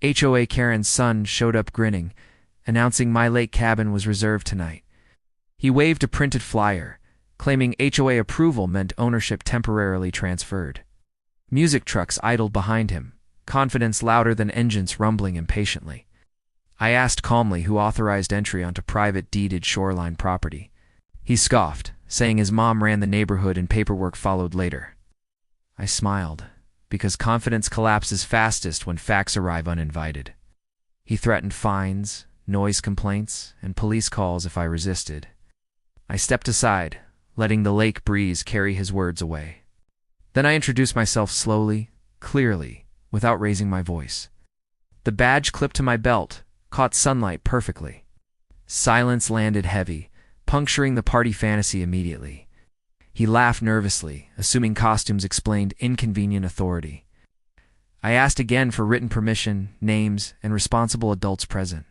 HOA Karen's son showed up grinning, announcing my lake cabin was reserved tonight. He waved a printed flyer, claiming HOA approval meant ownership temporarily transferred. Music trucks idled behind him, confidence louder than engines rumbling impatiently. I asked calmly who authorized entry onto private deeded shoreline property. He scoffed, saying his mom ran the neighborhood and paperwork followed later. I smiled, because confidence collapses fastest when facts arrive uninvited. He threatened fines, noise complaints, and police calls if I resisted. I stepped aside, letting the lake breeze carry his words away. Then I introduced myself slowly, clearly, without raising my voice. The badge clipped to my belt caught sunlight perfectly. Silence landed heavy, puncturing the party fantasy immediately. He laughed nervously, assuming costumes explained inconvenient authority. I asked again for written permission, names, and responsible adults present.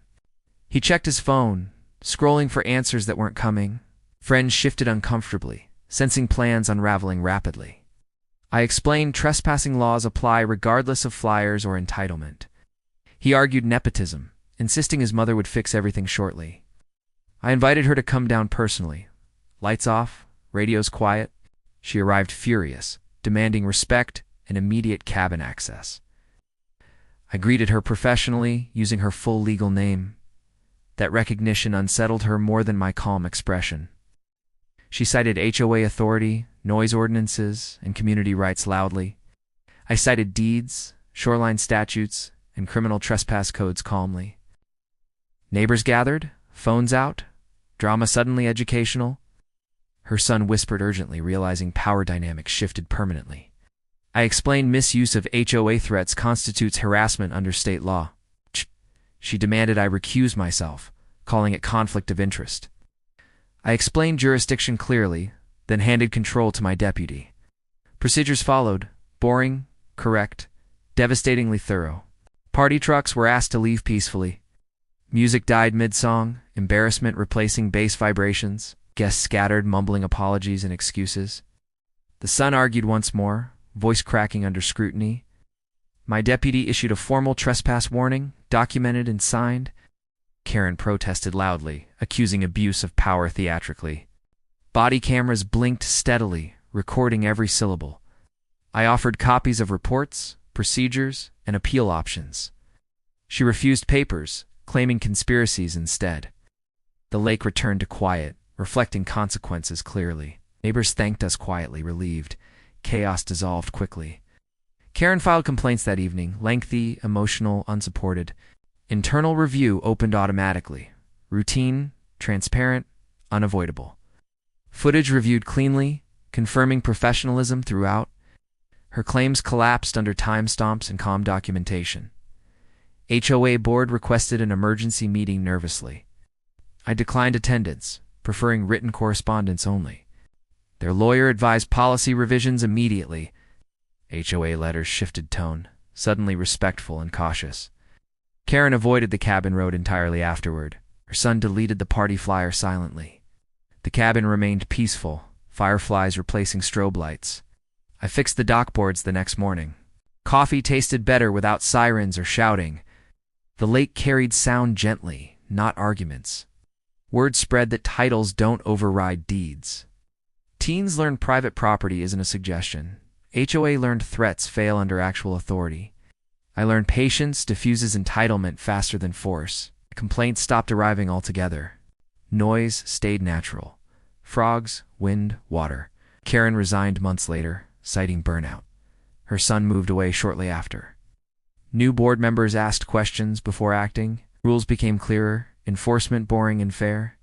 He checked his phone, scrolling for answers that weren't coming. Friends shifted uncomfortably, sensing plans unraveling rapidly. I explained trespassing laws apply regardless of flyers or entitlement. He argued nepotism, insisting his mother would fix everything shortly. I invited her to come down personally. Lights off, radios quiet. She arrived furious, demanding respect and immediate cabin access. I greeted her professionally, using her full legal name. That recognition unsettled her more than my calm expression. She cited HOA authority, noise ordinances, and community rights loudly. I cited deeds, shoreline statutes, and criminal trespass codes calmly. Neighbors gathered, phones out, drama suddenly educational. Her son whispered urgently, realizing power dynamics shifted permanently. I explained misuse of HOA threats constitutes harassment under state law. She demanded I recuse myself, calling it conflict of interest. I explained jurisdiction clearly, then handed control to my deputy. Procedures followed, boring, correct, devastatingly thorough. Party trucks were asked to leave peacefully. Music died mid-song, embarrassment replacing bass vibrations. Guests scattered, mumbling apologies and excuses. The son argued once more, voice cracking under scrutiny. My deputy issued a formal trespass warning, documented and signed. Karen protested loudly, accusing abuse of power theatrically. Body cameras blinked steadily, recording every syllable. I offered copies of reports, procedures, and appeal options. She refused papers, claiming conspiracies instead. The lake returned to quiet, reflecting consequences clearly. Neighbors thanked us quietly, relieved. Chaos dissolved quickly. Karen filed complaints that evening, lengthy, emotional, unsupported. Internal review opened automatically. Routine, transparent, unavoidable. Footage reviewed cleanly, confirming professionalism throughout. Her claims collapsed under timestamps and calm documentation. HOA board requested an emergency meeting nervously. I declined attendance, preferring written correspondence only. Their lawyer advised policy revisions immediately. HOA letters shifted tone, suddenly respectful and cautious. Karen avoided the cabin road entirely afterward. Her son deleted the party flyer silently. The cabin remained peaceful, fireflies replacing strobe lights. I fixed the dockboards the next morning. Coffee tasted better without sirens or shouting. The lake carried sound gently, not arguments. Word spread that titles don't override deeds. Teens learned private property isn't a suggestion. HOA learned threats fail under actual authority. I learned patience diffuses entitlement faster than force. Complaints stopped arriving altogether. Noise stayed natural. Frogs, wind, water. Karen resigned months later, citing burnout. Her son moved away shortly after. New board members asked questions before acting. Rules became clearer, enforcement boring and fair.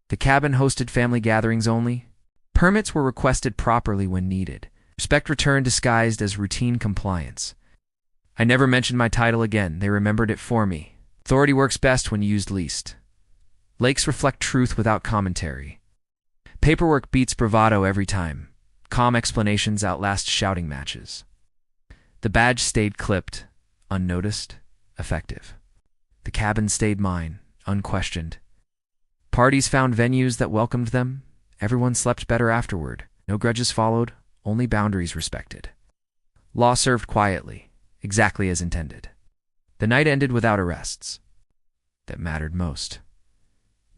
The cabin hosted family gatherings only. Permits were requested properly when needed. Respect returned disguised as routine compliance. I never mentioned my title again. They remembered it for me. Authority works best when used least. Lakes reflect truth without commentary. Paperwork beats bravado every time. Calm explanations outlast shouting matches. The badge stayed clipped, unnoticed, effective. The cabin stayed mine, unquestioned. Parties found venues that welcomed them. Everyone slept better afterward. No grudges followed, only boundaries respected. Law served quietly, exactly as intended. The night ended without arrests. That mattered most.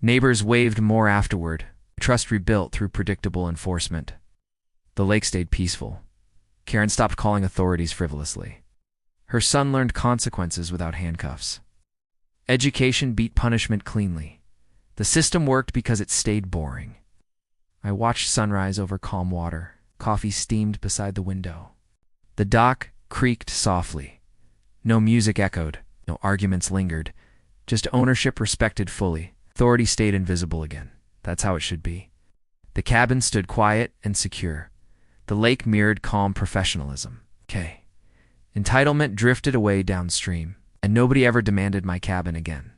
Neighbors waved more afterward, trust rebuilt through predictable enforcement. The lake stayed peaceful. Karen stopped calling authorities frivolously. Her son learned consequences without handcuffs. Education beat punishment cleanly. The system worked because it stayed boring. I watched sunrise over calm water. Coffee steamed beside the window. The dock creaked softly. No music echoed. No arguments lingered. Just ownership respected fully. Authority stayed invisible again. That's how it should be. The cabin stood quiet and secure. The lake mirrored calm professionalism. Entitlement drifted away downstream, and nobody ever demanded my cabin again.